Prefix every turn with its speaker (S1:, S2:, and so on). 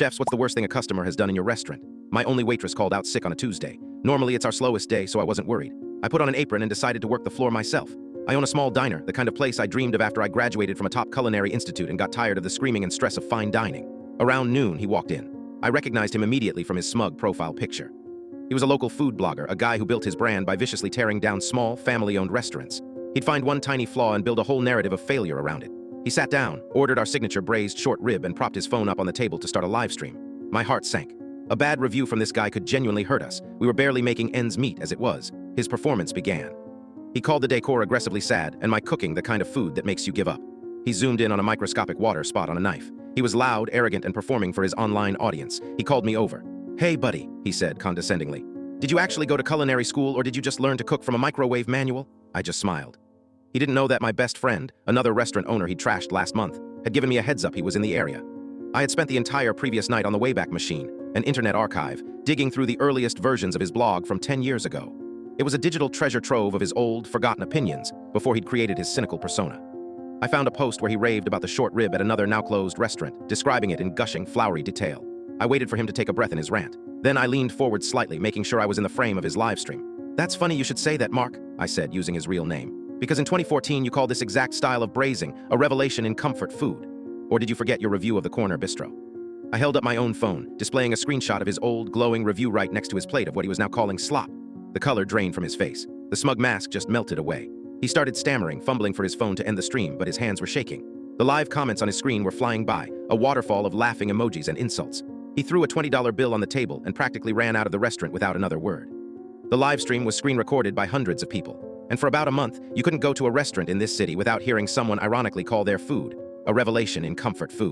S1: Chefs, what's the worst thing a customer has done in your restaurant? My only waitress called out sick on a Tuesday. Normally it's our slowest day, so I wasn't worried. I put on an apron and decided to work the floor myself. I own a small diner, the kind of place I dreamed of after I graduated from a top culinary institute and got tired of the screaming and stress of fine dining. Around noon, he walked in. I recognized him immediately from his smug profile picture. He was a local food blogger, a guy who built his brand by viciously tearing down small, family-owned restaurants. He'd find one tiny flaw and build a whole narrative of failure around it. He sat down, ordered our signature braised short rib, and propped his phone up on the table to start a live stream. My heart sank. A bad review from this guy could genuinely hurt us. We were barely making ends meet as it was. His performance began. He called the decor aggressively sad, and my cooking the kind of food that makes you give up. He zoomed in on a microscopic water spot on a knife. He was loud, arrogant, and performing for his online audience. He called me over. "Hey, buddy," he said condescendingly. "Did you actually go to culinary school, or did you just learn to cook from a microwave manual?" I just smiled. He didn't know that my best friend, another restaurant owner he trashed last month, had given me a heads up he was in the area. I had spent the entire previous night on the Wayback Machine, an internet archive, digging through the earliest versions of his blog from 10 years ago. It was a digital treasure trove of his old, forgotten opinions before he'd created his cynical persona. I found a post where he raved about the short rib at another now-closed restaurant, describing it in gushing, flowery detail. I waited for him to take a breath in his rant. Then I leaned forward slightly, making sure I was in the frame of his live stream. "That's funny you should say that, Mark," I said, using his real name. "Because in 2014 you called this exact style of braising a revelation in comfort food. Or did you forget your review of the Corner Bistro?" I held up my own phone, displaying a screenshot of his old, glowing review right next to his plate of what he was now calling slop. The color drained from his face. The smug mask just melted away. He started stammering, fumbling for his phone to end the stream, but his hands were shaking. The live comments on his screen were flying by, a waterfall of laughing emojis and insults. He threw a $20 bill on the table and practically ran out of the restaurant without another word. The live stream was screen recorded by hundreds of people. And for about a month, you couldn't go to a restaurant in this city without hearing someone ironically call their food a revelation in comfort food.